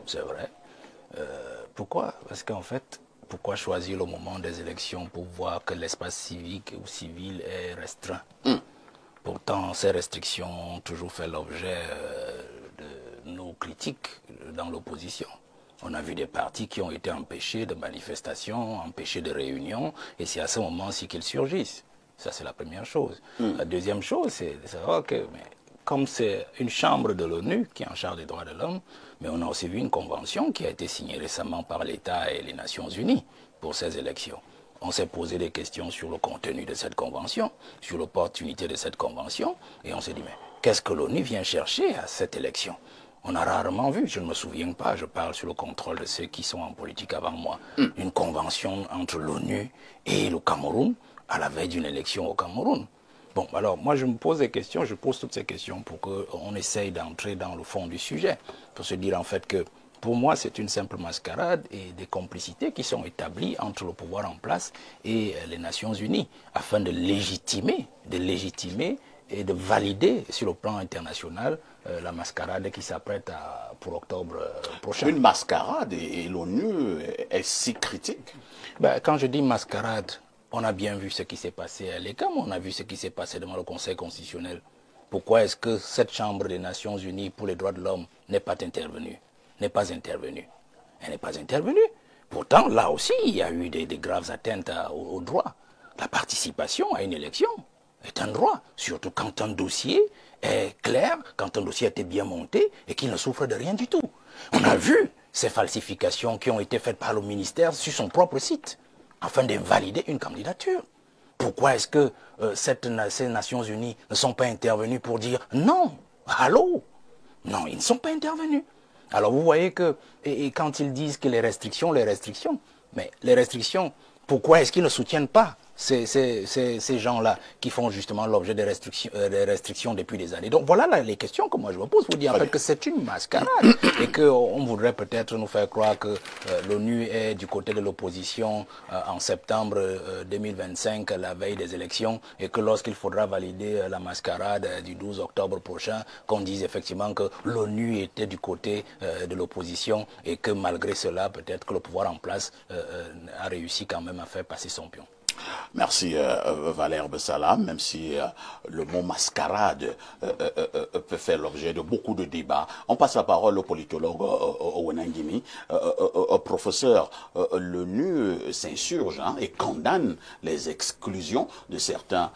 c'est vrai. Pourquoi? Parce qu'en fait, pourquoi choisir le moment des élections pour voir que l'espace civique ou civil est restreint? Pourtant, ces restrictions ont toujours fait l'objet de nos critiques dans l'opposition. On a vu des partis qui ont été empêchés de manifestations, empêchés de réunions, et c'est à ce moment-ci qu'ils surgissent. Ça, c'est la première chose. La deuxième chose, c'est de savoir que, mais, comme c'est une chambre de l'ONU qui est en charge des droits de l'homme, mais on a aussi vu une convention qui a été signée récemment par l'État et les Nations Unies pour ces élections. On s'est posé des questions sur le contenu de cette convention, sur l'opportunité de cette convention, et on s'est dit, mais qu'est-ce que l'ONU vient chercher à cette élection? On a rarement vu, je ne me souviens pas, je parle sur le contrôle de ceux qui sont en politique avant moi, une convention entre l'ONU et le Cameroun à la veille d'une élection au Cameroun. Bon, alors moi je me pose des questions, je pose toutes ces questions pour qu'on essaye d'entrer dans le fond du sujet, pour se dire en fait que pour moi c'est une simple mascarade et des complicités qui sont établies entre le pouvoir en place et les Nations Unies afin de légitimer et de valider sur le plan international la mascarade qui s'apprête pour octobre prochain. Une mascarade et l'ONU est si critique? Ben, quand je dis mascarade, on a bien vu ce qui s'est passé à l'ECAM, on a vu ce qui s'est passé devant le Conseil constitutionnel. Pourquoi est-ce que cette Chambre des Nations Unies pour les droits de l'homme n'est pas intervenue? Elle n'est pas intervenue. Pourtant, là aussi, il y a eu des graves atteintes aux droits. La participation à une élection est un droit, surtout quand un dossier est clair, quand un dossier a été bien monté et qu'il ne souffre de rien du tout. On a vu ces falsifications qui ont été faites par le ministère sur son propre site, afin d'invalider une candidature. Pourquoi est-ce que ces Nations Unies ne sont pas intervenues pour dire non, allô? Non, ils ne sont pas intervenus. Alors vous voyez que, et quand ils disent que les restrictions, mais les restrictions, pourquoi est-ce qu'ils ne soutiennent pas ces gens-là qui font justement l'objet des restrictions depuis des années? Donc voilà les questions que moi je me pose pour dire en fait que c'est une mascarade et qu'on voudrait peut-être nous faire croire que l'ONU est du côté de l'opposition en septembre 2025, la veille des élections, et que lorsqu'il faudra valider la mascarade du 12 octobre prochain, qu'on dise effectivement que l'ONU était du côté de l'opposition et que malgré cela, peut-être que le pouvoir en place a réussi quand même à faire passer son pion. Merci Valère Bessala, même si le mot mascarade peut faire l'objet de beaucoup de débats. On passe la parole au politologue Owenangimi. Professeur, l'ONU s'insurge et condamne les exclusions de certains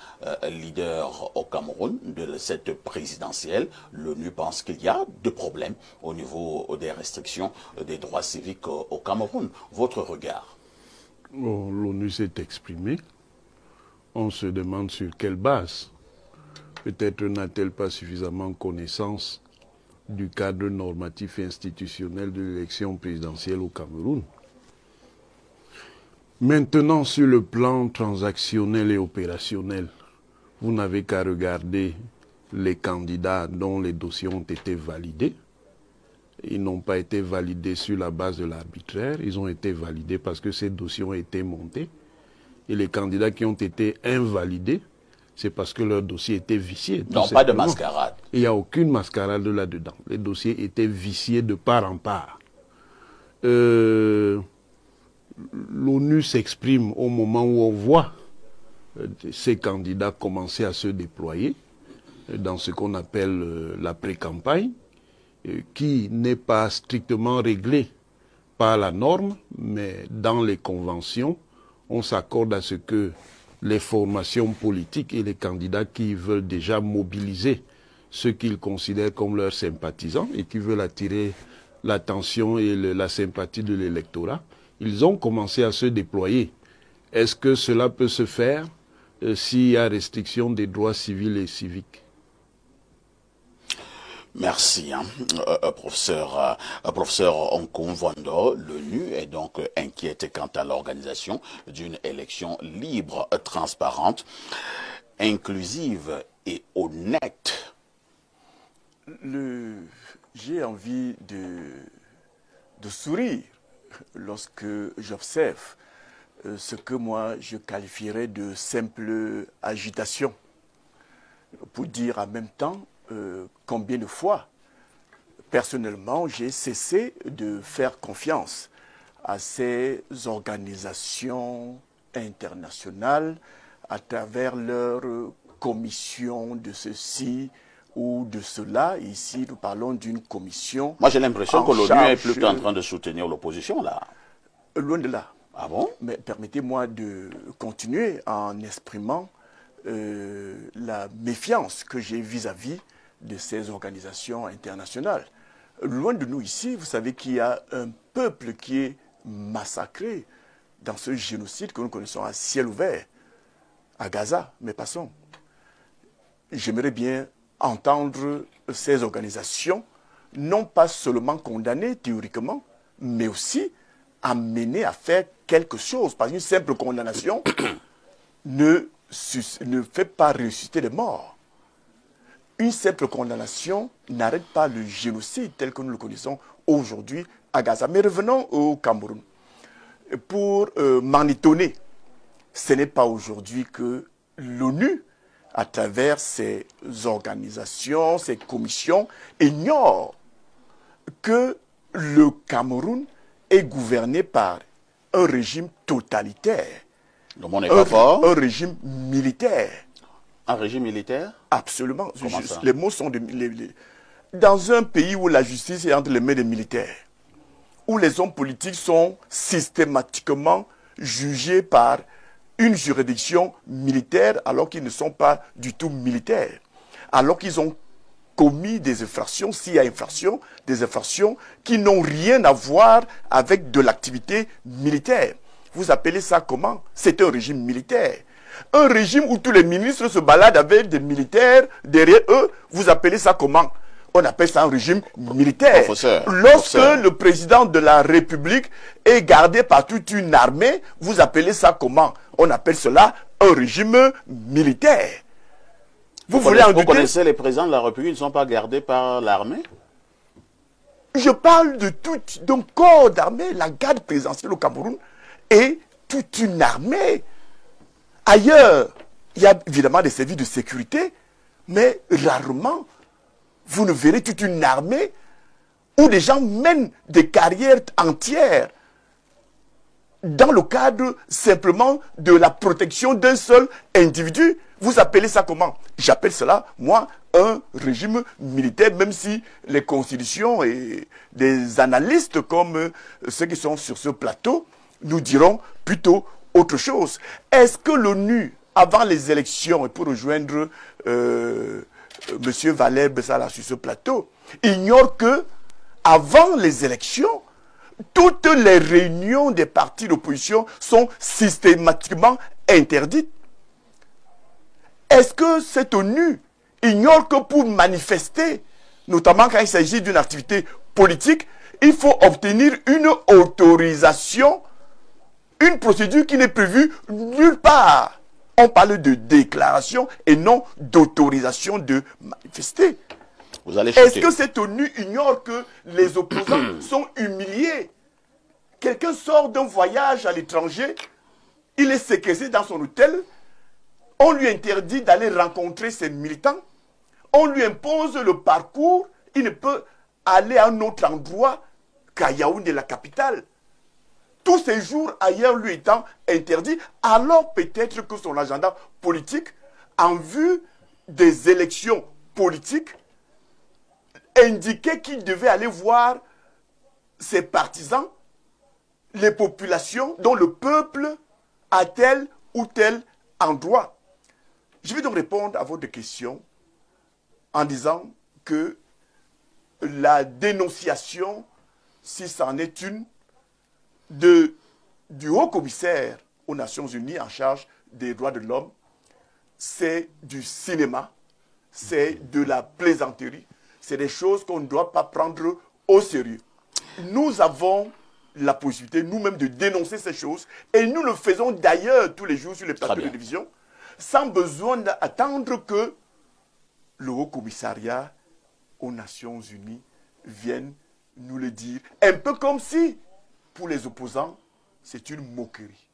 leaders au Cameroun de cette présidentielle. L'ONU pense qu'il y a deux problèmes au niveau des restrictions des droits civiques au Cameroun. Votre regard? Bon, l'ONU s'est exprimée. On se demande sur quelle base. Peut-être n'a-t-elle pas suffisamment connaissance du cadre normatif et institutionnel de l'élection présidentielle au Cameroun. Maintenant, sur le plan transactionnel et opérationnel, vous n'avez qu'à regarder les candidats dont les dossiers ont été validés. Ils n'ont pas été validés sur la base de l'arbitraire, ils ont été validés parce que ces dossiers ont été montés. Et les candidats qui ont été invalidés, c'est parce que leur dossier était vicié. Non, pas de mascarade. Il n'y a aucune mascarade là-dedans. Les dossiers étaient viciés de part en part. L'ONU s'exprime au moment où on voit ces candidats commencer à se déployer dans ce qu'on appelle la pré-campagne, qui n'est pas strictement réglé par la norme, mais dans les conventions, on s'accorde à ce que les formations politiques et les candidats qui veulent déjà mobiliser ceux qu'ils considèrent comme leurs sympathisants et qui veulent attirer l'attention et la sympathie de l'électorat, ils ont commencé à se déployer. Est-ce que cela peut se faire s'il y a restriction des droits civils et civiques? Merci, professeur Onkoumvondo. L'ONU est donc inquiète quant à l'organisation d'une élection libre, transparente, inclusive et honnête. J'ai envie de sourire lorsque j'observe ce que moi je qualifierais de simple agitation, pour dire en même temps combien de fois personnellement, j'ai cessé de faire confiance à ces organisations internationales à travers leur commission de ceci ou de cela. Ici, nous parlons d'une commission. Moi, j'ai l'impression que l'ONU est plutôt en train de soutenir l'opposition, là. Loin de là. Ah bon? Mais permettez-moi de continuer en exprimant la méfiance que j'ai vis-à-vis de ces organisations internationales. Loin de nous ici, vous savez qu'il y a un peuple qui est massacré dans ce génocide que nous connaissons à ciel ouvert, à Gaza. Mais passons. J'aimerais bien entendre ces organisations, non pas seulement condamnées théoriquement, mais aussi amener à faire quelque chose. Parce qu'une simple condamnation ne fait pas ressusciter les morts. Une simple condamnation n'arrête pas le génocide tel que nous le connaissons aujourd'hui à Gaza. Mais revenons au Cameroun. Pour m'en étonner, ce n'est pas aujourd'hui que l'ONU, à travers ses organisations, ses commissions, ignore que le Cameroun est gouverné par un régime totalitaire. Le monde n'est pas fort. Un régime militaire. Un régime militaire? Absolument. Comment ça? Les mots sont dans un pays où la justice est entre les mains des militaires, où les hommes politiques sont systématiquement jugés par une juridiction militaire alors qu'ils ne sont pas du tout militaires, alors qu'ils ont commis des infractions, s'il y a infraction, des infractions qui n'ont rien à voir avec de l'activité militaire. Vous appelez ça comment? C'est un régime militaire. Un régime où tous les ministres se baladent avec des militaires derrière eux, vous appelez ça comment? On appelle ça un régime militaire. Lorsque le président de la République est gardé par toute une armée, vous appelez ça comment? On appelle cela un régime militaire. Vous connaissez les présidents de la République, ils ne sont pas gardés par l'armée? Je parle de d'un corps d'armée. La garde présidentielle au Cameroun est toute une armée. Ailleurs, il y a évidemment des services de sécurité, mais rarement, vous ne verrez toute une armée où des gens mènent des carrières entières dans le cadre simplement de la protection d'un seul individu. Vous appelez ça comment? J'appelle cela, moi, un régime militaire, même si les constitutions et des analystes comme ceux qui sont sur ce plateau nous diront plutôt autre chose. Est-ce que l'ONU, avant les élections, et pour rejoindre M. Valère Bessala sur ce plateau, ignore que avant les élections, toutes les réunions des partis d'opposition sont systématiquement interdites? Est-ce que cette ONU ignore que pour manifester, notamment quand il s'agit d'une activité politique, il faut obtenir une autorisation, une procédure qui n'est prévue nulle part? On parle de déclaration et non d'autorisation de manifester. Est-ce que cette ONU ignore que les opposants sont humiliés? Quelqu'un sort d'un voyage à l'étranger, il est séquestré dans son hôtel, on lui interdit d'aller rencontrer ses militants, on lui impose le parcours, il ne peut aller à un autre endroit qu'à Yaoundé, la capitale. Tout séjour ailleurs lui étant interdit, alors peut-être que son agenda politique, en vue des élections politiques, indiquait qu'il devait aller voir ses partisans, les populations dont le peuple à tel ou tel endroit. Je vais donc répondre à votre question en disant que la dénonciation, si c'en est une, du haut-commissaire aux Nations Unies en charge des droits de l'homme, c'est du cinéma, c'est de la plaisanterie, c'est des choses qu'on ne doit pas prendre au sérieux. Nous avons la possibilité nous-mêmes de dénoncer ces choses et nous le faisons d'ailleurs tous les jours sur les plateaux de télévision sans besoin d'attendre que le Haut-Commissariat aux Nations Unies vienne nous le dire. Un peu comme si, pour les opposants, c'est une moquerie.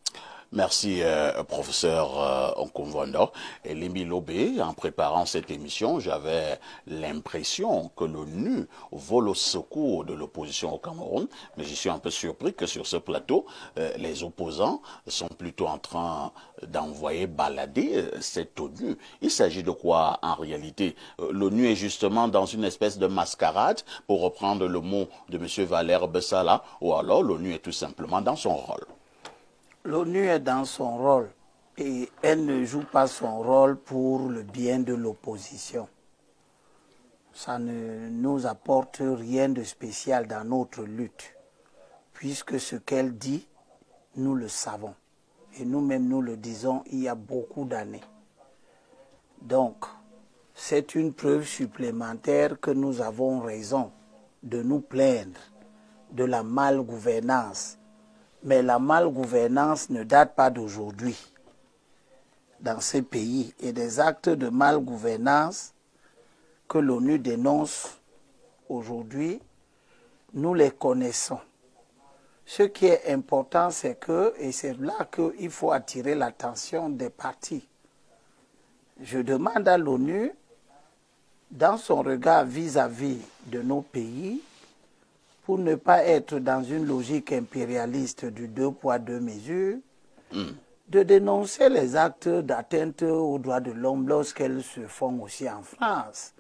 Merci, professeur Nkumvondo. Et Limbi Lobé, en préparant cette émission, j'avais l'impression que l'ONU vole au secours de l'opposition au Cameroun, mais je suis un peu surpris que sur ce plateau, les opposants sont plutôt en train d'envoyer balader cette ONU. Il s'agit de quoi en réalité? L'ONU est justement dans une espèce de mascarade, pour reprendre le mot de M. Valère Bessala, ou alors l'ONU est tout simplement dans son rôle. L'ONU est dans son rôle et elle ne joue pas son rôle pour le bien de l'opposition. Ça ne nous apporte rien de spécial dans notre lutte, puisque ce qu'elle dit, nous le savons. Et nous-mêmes, nous le disons il y a beaucoup d'années. Donc, c'est une preuve supplémentaire que nous avons raison de nous plaindre de la malgouvernance. Mais la malgouvernance ne date pas d'aujourd'hui dans ces pays. Et des actes de malgouvernance que l'ONU dénonce aujourd'hui, nous les connaissons. Ce qui est important, c'est que, et c'est là qu'il faut attirer l'attention des partis. Je demande à l'ONU, dans son regard vis-à-vis de nos pays, pour ne pas être dans une logique impérialiste du 2 poids 2 mesures, de dénoncer les actes d'atteinte aux droits de l'homme lorsqu'elles se font aussi en France.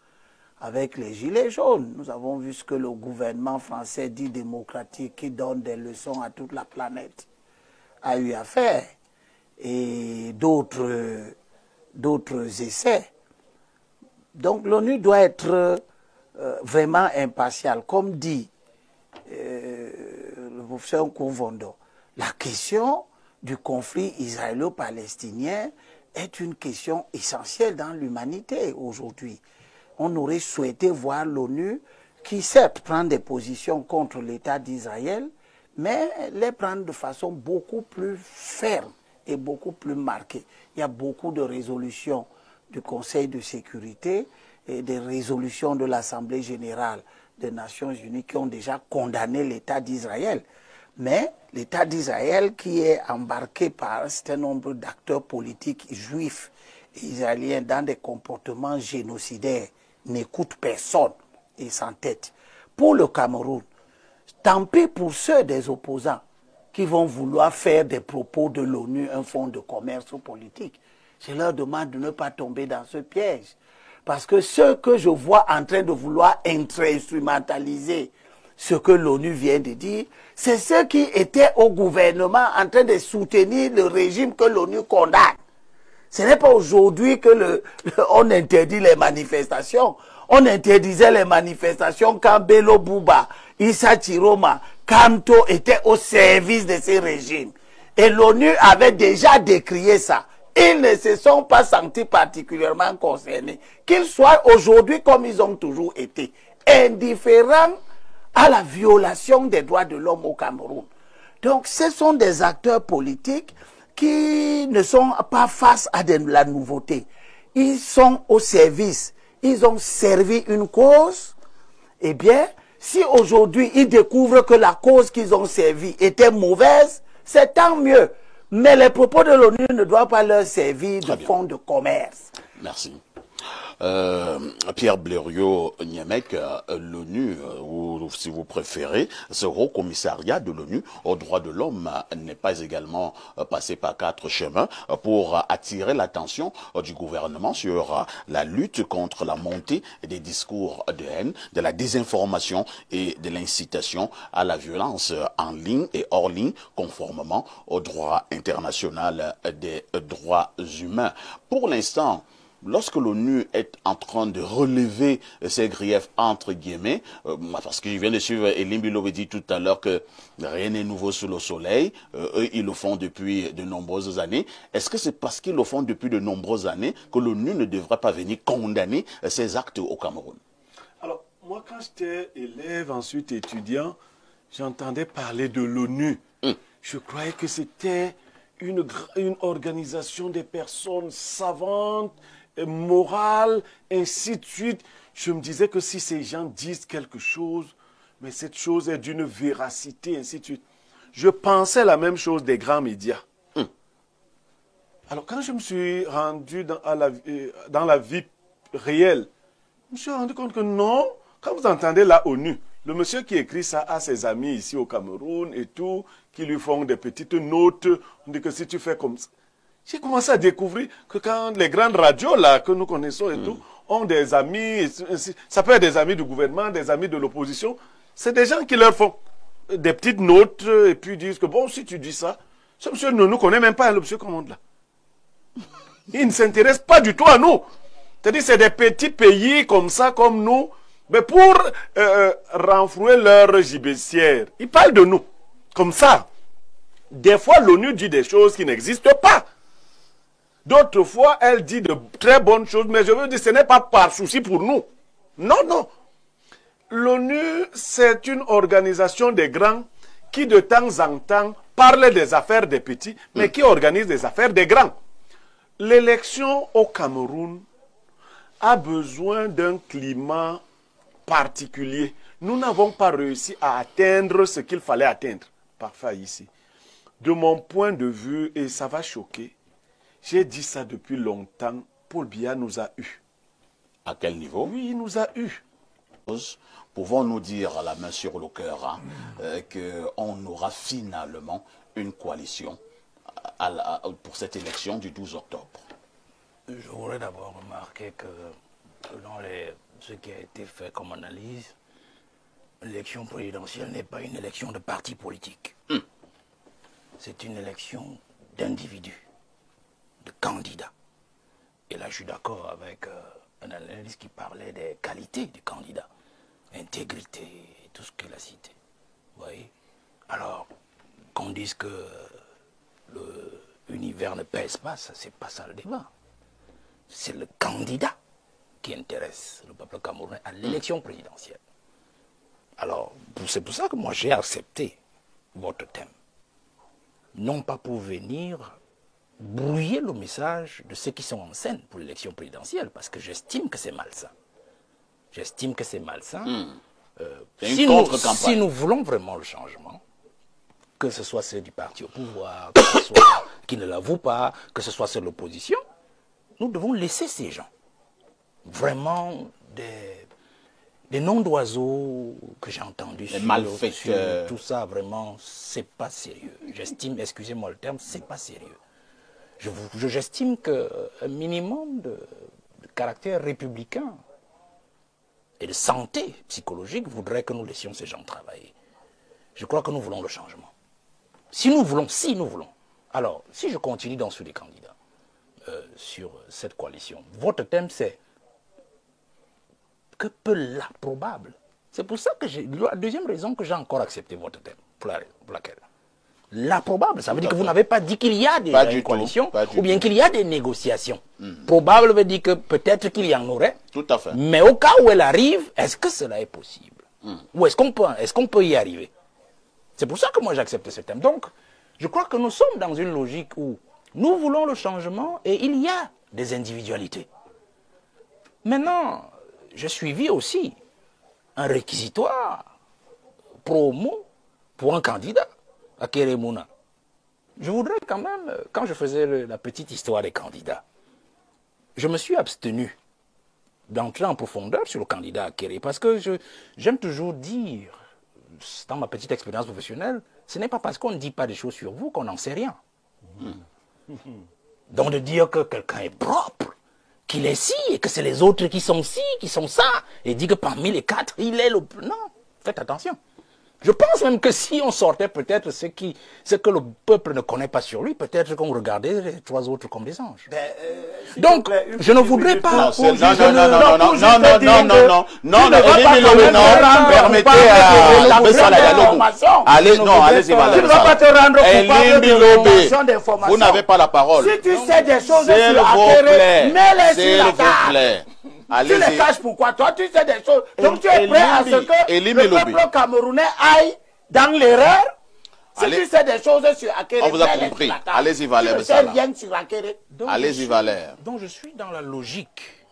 Avec les gilets jaunes, nous avons vu ce que le gouvernement français dit démocratique, qui donne des leçons à toute la planète, a eu à faire, et d'autres essais. Donc l'ONU doit être vraiment impartiale, comme dit le professeur Nkumvondo. La question du conflit israélo-palestinien est une question essentielle dans l'humanité aujourd'hui. On aurait souhaité voir l'ONU qui certes prend des positions contre l'État d'Israël, mais les prendre de façon beaucoup plus ferme et beaucoup plus marquée. Il y a beaucoup de résolutions du Conseil de sécurité et des résolutions de l'Assemblée générale des Nations Unies qui ont déjà condamné l'État d'Israël. Mais l'État d'Israël qui est embarqué par un certain nombre d'acteurs politiques juifs et israéliens dans des comportements génocidaires n'écoute personne et s'entête. Pour le Cameroun, tant pis pour ceux des opposants qui vont vouloir faire des propos de l'ONU un fonds de commerce politique. Je leur demande de ne pas tomber dans ce piège. Parce que ceux que je vois en train de vouloir instrumentaliser ce que l'ONU vient de dire, c'est ceux qui étaient au gouvernement en train de soutenir le régime que l'ONU condamne. Ce n'est pas aujourd'hui que on interdit les manifestations. On interdisait les manifestations quand Bello Bouba, Issa Chiroma, Kanto étaient au service de ces régimes. Et l'ONU avait déjà décrié ça. Ils ne se sont pas sentis particulièrement concernés. Qu'ils soient aujourd'hui comme ils ont toujours été, indifférents à la violation des droits de l'homme au Cameroun. Donc ce sont des acteurs politiques qui ne sont pas face à de la nouveauté. Ils sont au service. Ils ont servi une cause. Eh bien, si aujourd'hui ils découvrent que la cause qu'ils ont servie était mauvaise, c'est tant mieux. Mais les propos de l'ONU ne doivent pas leur servir de fonds de commerce. Merci. Pierre Blériot-Niemek, l'ONU, ou si vous préférez, ce haut commissariat de l'ONU aux droits de l'homme n'est pas également passé par 4 chemins pour attirer l'attention du gouvernement sur la lutte contre la montée des discours de haine, de la désinformation et de l'incitation à la violence en ligne et hors ligne, conformément au droit international des droits humains. Pour l'instant, lorsque l'ONU est en train de relever ses griefs entre guillemets, parce que je viens de suivre Elimbi Lobedi tout à l'heure que rien n'est nouveau sous le soleil, eux ils le font depuis de nombreuses années. Est-ce que c'est parce qu'ils le font depuis de nombreuses années que l'ONU ne devrait pas venir condamner ces actes au Cameroun? Alors, moi quand j'étais élève, ensuite étudiant, j'entendais parler de l'ONU. Je croyais que c'était une organisation des personnes savantes, morale, ainsi de suite. Je me disais que si ces gens disent quelque chose, mais cette chose est d'une véracité, ainsi de suite. Je pensais la même chose des grands médias. Alors, quand je me suis rendu dans la vie réelle, je me suis rendu compte que non, quand vous entendez la ONU, le monsieur qui écrit ça a ses amis ici au Cameroun et tout, qui lui font des petites notes. On dit que si tu fais comme ça. J'ai commencé à découvrir que quand les grandes radios là, que nous connaissons et tout, ont des amis, ça peut être des amis du gouvernement, des amis de l'opposition, c'est des gens qui leur font des petites notes et puis disent que bon, si tu dis ça, ce monsieur ne nous connaît même pas, le monsieur commande là. Il ne s'intéresse pas du tout à nous. C'est-à-dire c'est des petits pays comme ça, comme nous, mais pour renflouer leur gibecière. Ils parlent de nous, comme ça. Des fois, l'ONU dit des choses qui n'existent pas. D'autres fois, elle dit de très bonnes choses, mais je veux dire, ce n'est pas par souci pour nous. Non, non. L'ONU, c'est une organisation des grands qui, de temps en temps, parle des affaires des petits, mais qui organise des affaires des grands. L'élection au Cameroun a besoin d'un climat particulier. Nous n'avons pas réussi à atteindre ce qu'il fallait atteindre. Parfait ici. De mon point de vue, et ça va choquer, j'ai dit ça depuis longtemps, Paul Biya nous a eus. À quel niveau? Oui, il nous a eus. Pouvons-nous dire à la main sur le cœur qu'on aura finalement une coalition pour cette élection du 12 octobre? Je voudrais d'abord remarquer que selon ce qui a été fait comme analyse, l'élection présidentielle n'est pas une élection de parti politique. C'est une élection d'individus, de candidats. Et là, je suis d'accord avec un analyste qui parlait des qualités du candidat. Intégrité, tout ce qu'il a cité. Vous voyez? Alors, qu'on dise que l'univers ne pèse pas, c'est pas ça le débat. C'est le candidat qui intéresse le peuple camerounais à l'élection présidentielle. Alors, c'est pour ça que moi j'ai accepté votre thème. Non pas pour venir brouiller le message de ceux qui sont en scène pour l'élection présidentielle, parce que j'estime que c'est malsain. J'estime que c'est malsain. Si nous voulons vraiment le changement, que ce soit ceux du parti au pouvoir, que ce soit qui ne l'avouent pas, que ce soit ceux de l'opposition, nous devons laisser ces gens. Vraiment des noms d'oiseaux que j'ai entendus sur tout ça, vraiment, c'est pas sérieux. J'estime, excusez-moi le terme, c'est pas sérieux. J'estime qu'un minimum de caractère républicain et de santé psychologique voudrait que nous laissions ces gens travailler. Je crois que nous voulons le changement. Si nous voulons. Alors, si je continue dans sur les candidats, sur cette coalition, votre thème c'est que peu l'improbable. C'est pour ça que la deuxième raison que j'ai encore accepté votre thème, pour laquelle l'improbable, ça veut dire que vous n'avez pas dit qu'il y a déjà une coalition, ou bien qu'il y a des négociations. Probable veut dire que peut-être qu'il y en aurait. Tout à fait. Mais au cas où elle arrive, est-ce que cela est possible? Ou est-ce qu'on peut y arriver? C'est pour ça que moi j'ai accepté ce thème. Donc, je crois que nous sommes dans une logique où nous voulons le changement et il y a des individualités. Maintenant, j'ai suivi aussi un réquisitoire promo pour un candidat à Kérémouna. Je voudrais quand même, quand je faisais la petite histoire des candidats, je me suis abstenu d'entrer en profondeur sur le candidat à Kéré, parce que j'aime toujours dire, dans ma petite expérience professionnelle, ce n'est pas parce qu'on ne dit pas des choses sur vous qu'on n'en sait rien. Donc de dire que quelqu'un est propre, qu'il est ci, et que c'est les autres qui sont ci, qui sont ça, et dit que parmi les quatre, il est le... Non, faites attention. Je pense même que si on sortait peut-être ce que le peuple ne connaît pas sur lui, peut-être qu'on regardait les trois autres comme des anges. Donc, je ne voudrais pas... Non, permettez à Bessala Diallo. Allez-y, Valérie. Tu ne vas pas te rendre coupable de promotion d'informations. Vous n'avez pas la parole. Si tu sais des choses sur Akere, mets-les sur la table. Tu les caches pourquoi? Toi, tu sais des choses. Donc, tu es prêt à ce que le peuple camerounais aille dans l'erreur. Si tu sais des choses sur Akere, on vous a compris. Allez-y, Valère. Allez-y, Valère. Donc, je suis dans la logique.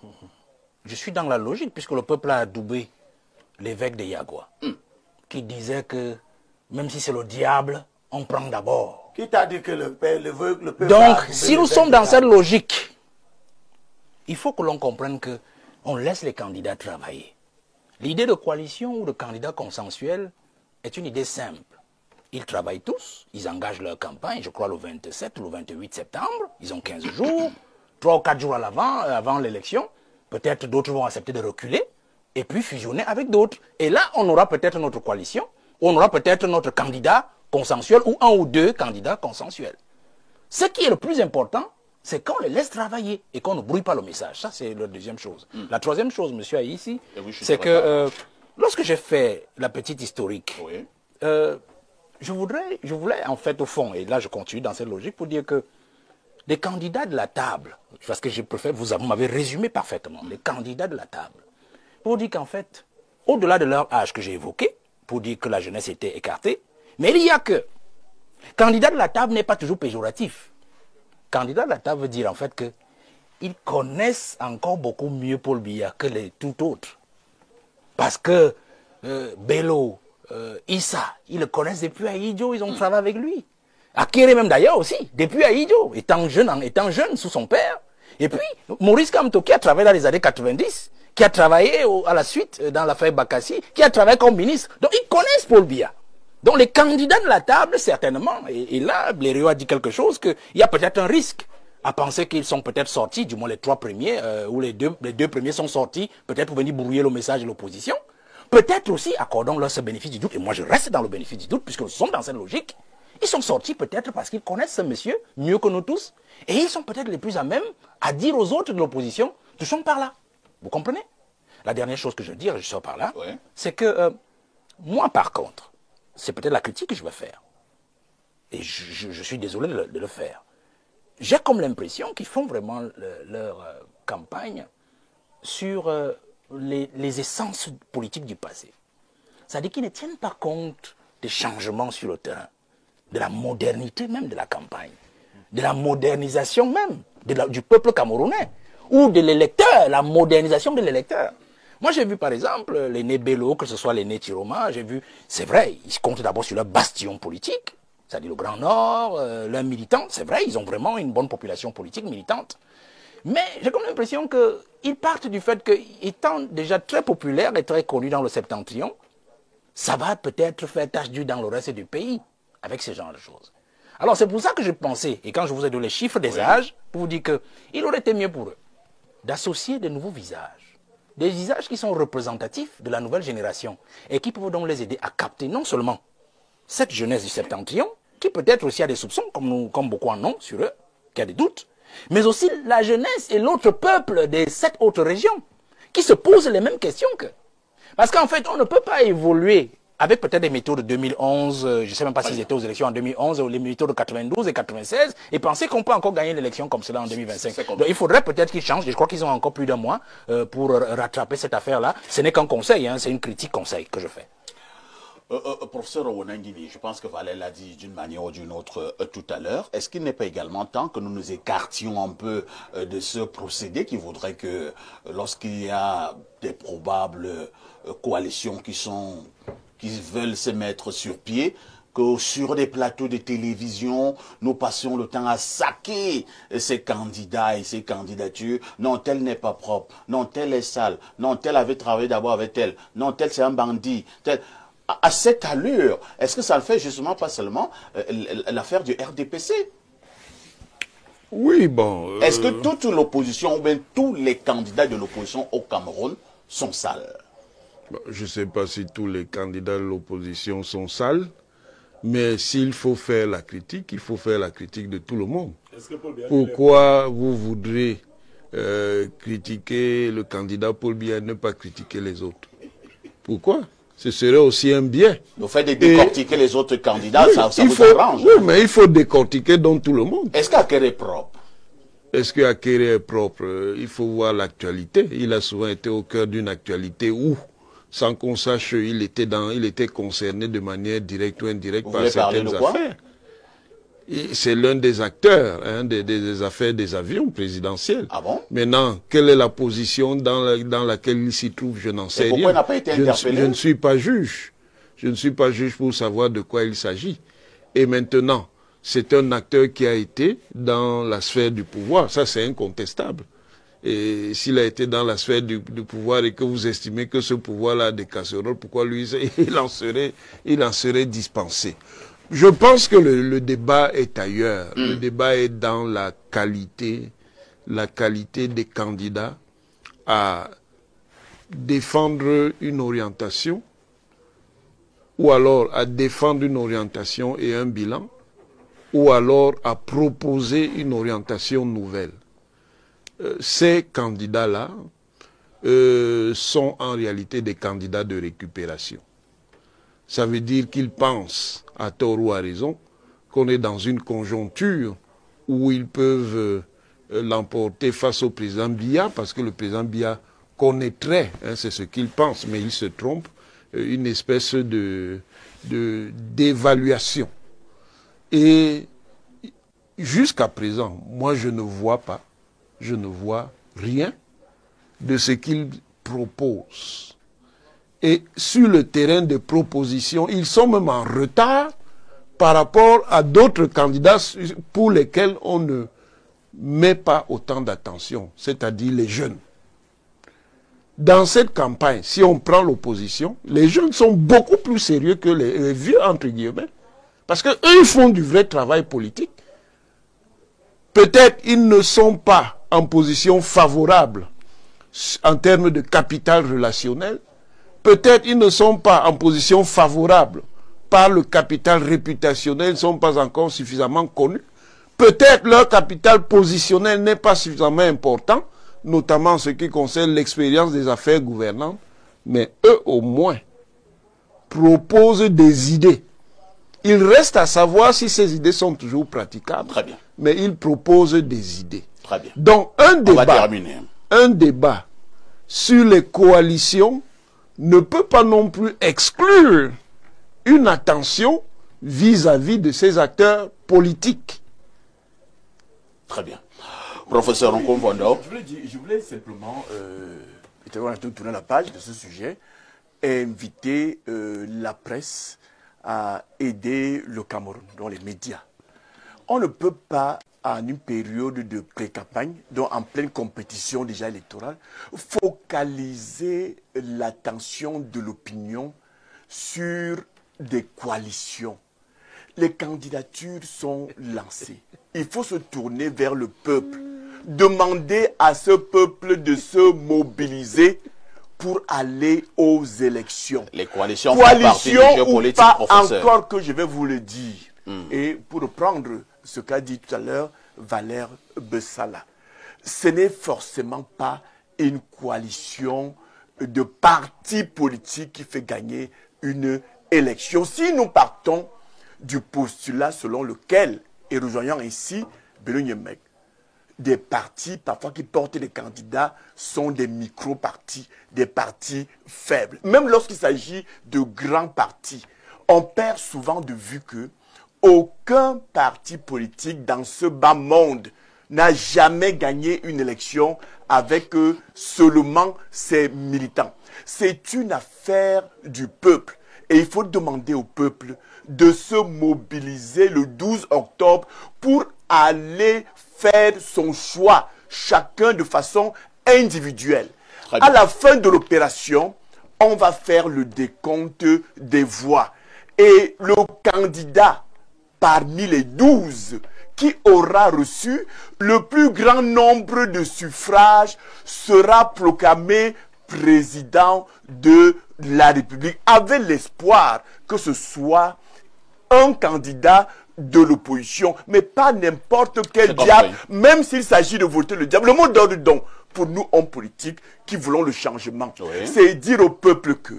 Je suis dans la logique, puisque le peuple a adoubé l'évêque de Yagua, qui disait que même si c'est le diable, on prend d'abord Qui t'a dit que le peuple Donc, si nous sommes dans cette logique, il faut que l'on comprenne qu'on laisse les candidats travailler. L'idée de coalition ou de candidat consensuel est une idée simple. Ils travaillent tous, ils engagent leur campagne, je crois le 27 ou le 28 septembre, ils ont 15 jours, 3 ou 4 jours avant l'élection, peut-être d'autres vont accepter de reculer, et puis fusionner avec d'autres. Et là, on aura peut-être notre coalition, on aura peut-être notre candidat consensuel ou un ou deux candidats consensuels. Ce qui est le plus important, c'est qu'on les laisse travailler et qu'on ne brouille pas le message. Ça, c'est la deuxième chose. La troisième chose, monsieur Aïssi, c'est que lorsque j'ai fait la petite historique, je voulais en fait au fond, et là je continue dans cette logique pour dire que les candidats de la table, parce que je préfère, vous m'avez résumé parfaitement, les candidats de la table, pour dire qu'en fait, au-delà de leur âge que j'ai évoqué, pour dire que la jeunesse était écartée, mais il y a que candidat de la table n'est pas toujours péjoratif. Candidat de la table veut dire en fait qu'ils connaissent encore beaucoup mieux Paul Biya que les tout autres. Parce que Bello, Issa, ils le connaissent depuis Aïdjo, ils ont travaillé avec lui. Akere même d'ailleurs aussi, depuis Aïdjo, étant jeune sous son père. Et puis, Maurice Kamto qui a travaillé dans les années 90, qui a travaillé à la suite dans l'affaire Bakassi, qui a travaillé comme ministre. Donc ils connaissent Paul Biya. Donc les candidats de la table, certainement, et là, Blériot a dit quelque chose, qu'il y a peut-être un risque à penser qu'ils sont peut-être sortis, du moins les 3 premiers, ou les deux premiers sont sortis, peut-être pour venir brouiller le message de l'opposition. Peut-être aussi, accordons-leur ce bénéfice du doute, et moi je reste dans le bénéfice du doute, puisque nous sommes dans cette logique, ils sont sortis peut-être parce qu'ils connaissent ce monsieur mieux que nous tous, et ils sont peut-être les plus à même à dire aux autres de l'opposition, touchons par là. Vous comprenez? La dernière chose que je veux dire, je sors par là, c'est que moi par contre, c'est peut-être la critique que je vais faire. Et je suis désolé de le faire. J'ai comme l'impression qu'ils font vraiment leur campagne sur les essences politiques du passé. C'est-à-dire qu'ils ne tiennent pas compte des changements sur le terrain, de la modernité même de la campagne, de la modernisation même du peuple camerounais, ou de l'électeur, la modernisation de l'électeur. Moi, j'ai vu, par exemple, les nés Bello, que ce soit les nés Tiroma, j'ai vu, c'est vrai, ils comptent d'abord sur leur bastion politique, c'est-à-dire le Grand Nord, leurs militants, c'est vrai, ils ont vraiment une bonne population politique militante. Mais j'ai comme l'impression qu'ils partent du fait qu'étant déjà très populaires et très connus dans le septentrion, ça va peut-être faire tache d'huile dans le reste du pays, avec ce genre de choses. Alors c'est pour ça que j'ai pensé, et quand je vous ai donné les chiffres des âges, pour vous dire qu'il aurait été mieux pour eux d'associer de nouveaux visages. Des visages qui sont représentatifs de la nouvelle génération et qui peuvent donc les aider à capter non seulement cette jeunesse du septentrion, qui peut-être aussi a des soupçons, comme beaucoup en ont sur eux, qui a des doutes, mais aussi la jeunesse et l'autre peuple des 7 autres régions, qui se posent les mêmes questions qu'eux. Parce qu'en fait, on ne peut pas évoluer avec peut-être des méthodes de 2011, je ne sais même pas s'ils étaient aux élections en 2011, ou les méthodes de 92 et 96, et penser qu'on peut encore gagner l'élection comme cela en 2025. Donc il faudrait peut-être qu'ils changent, et je crois qu'ils ont encore plus d'un mois pour rattraper cette affaire-là. Ce n'est qu'un conseil, hein, c'est une critique conseil que je fais. Professeur Owonangini, je pense que Valère l'a dit d'une manière ou d'une autre tout à l'heure. Est-ce qu'il n'est pas également temps que nous nous écartions un peu de ce procédé qui voudrait que lorsqu'il y a des probables coalitions qui veulent se mettre sur pied, que sur des plateaux de télévision, nous passions le temps à saquer ces candidats et ces candidatures. Non, tel n'est pas propre. Non, tel est sale. Non, tel avait travaillé d'abord avec tel. Non, tel c'est un bandit. Tel... À cette allure, est-ce que ça ne fait justement pas seulement l'affaire du RDPC? Oui, bon... Est-ce que toute l'opposition, ou bien tous les candidats de l'opposition au Cameroun sont sales? Je ne sais pas si tous les candidats de l'opposition sont sales, mais s'il faut faire la critique, il faut faire la critique de tout le monde. Pourquoi vous voudrez critiquer le candidat Paul Biya et ne pas critiquer les autres? Pourquoi? Ce serait aussi un biais. Le fait de décortiquer les autres candidats, oui, ça vous arrange. Oui, mais il faut décortiquer dans tout le monde. Est-ce qu'Akere est propre? Est-ce qu'Akere est propre? Il faut voir l'actualité. Il a souvent été au cœur d'une actualité où, sans qu'on sache, il était concerné de manière directe ou indirecte par certaines affaires. C'est l'un des acteurs des affaires des avions présidentiels. Ah bon? Maintenant, quelle est la position dans laquelle il s'y trouve? Je n'en sais rien. Pourquoi il n'a pas été interpellé? Je ne suis pas juge. Je ne suis pas juge pour savoir de quoi il s'agit. Et maintenant, c'est un acteur qui a été dans la sphère du pouvoir. Ça, c'est incontestable. Et s'il a été dans la sphère du pouvoir et que vous estimez que ce pouvoir-là a des casseroles, pourquoi lui, il en serait dispensé? Je pense que le débat est ailleurs. Le débat est dans la qualité des candidats à défendre une orientation, ou alors à défendre une orientation et un bilan, ou alors à proposer une orientation nouvelle. Ces candidats-là sont en réalité des candidats de récupération. Ça veut dire qu'ils pensent, à tort ou à raison, qu'on est dans une conjoncture où ils peuvent l'emporter face au président Biya, parce que le président Biya connaîtrait, hein, c'est ce qu'il pense, mais il se trompe, une espèce d'évaluation. Et jusqu'à présent, moi je ne vois rien de ce qu'il propose. Et sur le terrain de proposition, ils sont même en retard par rapport à d'autres candidats pour lesquels on ne met pas autant d'attention, c'est-à-dire les jeunes. Dans cette campagne, si on prend l'opposition, les jeunes sont beaucoup plus sérieux que les vieux, entre guillemets, parce qu'eux, ils font du vrai travail politique. Peut-être ils ne sont pas en position favorable en termes de capital relationnel. Peut-être ils ne sont pas en position favorable par le capital réputationnel, ils ne sont pas encore suffisamment connus. Peut-être leur capital positionnel n'est pas suffisamment important, notamment en ce qui concerne l'expérience des affaires gouvernantes, mais eux au moins proposent des idées. Il reste à savoir si ces idées sont toujours praticables. Très bien. Mais ils proposent des idées. Très bien. Donc un débat sur les coalitions ne peut pas non plus exclure une attention vis-à-vis de ces acteurs politiques. Très bien. Professeur Nkonfondo. Je voulais simplement, tourner la page de ce sujet et inviter la presse à aider le Cameroun, dans les médias. On ne peut pas, en une période de pré-campagne, donc en pleine compétition déjà électorale, focaliser l'attention de l'opinion sur des coalitions. Les candidatures sont lancées. Il faut se tourner vers le peuple. Demander à ce peuple de se mobiliser pour aller aux élections. Les coalitions font partie du jeu politique, pas professeur. Encore que je vais vous le dire. Et pour reprendre ce qu'a dit tout à l'heure Valère Bessala, ce n'est forcément pas une coalition de partis politiques qui fait gagner une élection. Si nous partons du postulat selon lequel, et rejoignant ainsi Bello Nyemeg, des partis parfois qui portent des candidats sont des micro-partis, des partis faibles. Même lorsqu'il s'agit de grands partis, on perd souvent de vue que aucun parti politique dans ce bas monde n'a jamais gagné une élection avec seulement ses militants. C'est une affaire du peuple. Et il faut demander au peuple de se mobiliser le 12 octobre pour aller faire son choix, chacun de façon individuelle. À la fin de l'opération, on va faire le décompte des voix. Et le candidat parmi les 12 qui aura reçu le plus grand nombre de suffrages sera proclamé président de la République, avec l'espoir que ce soit un candidat de l'opposition, mais pas n'importe quel diable, même s'il s'agit de voter le diable. Le mot d'ordre donc, pour nous hommes politiques qui voulons le changement, c'est dire au peuple que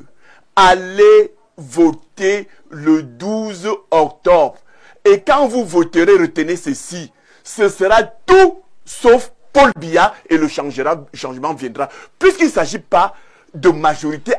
allez voter le 12 octobre. Et quand vous voterez, retenez ceci, ce sera tout sauf Paul Biya et le changement viendra. Puisqu'il ne s'agit pas de majorité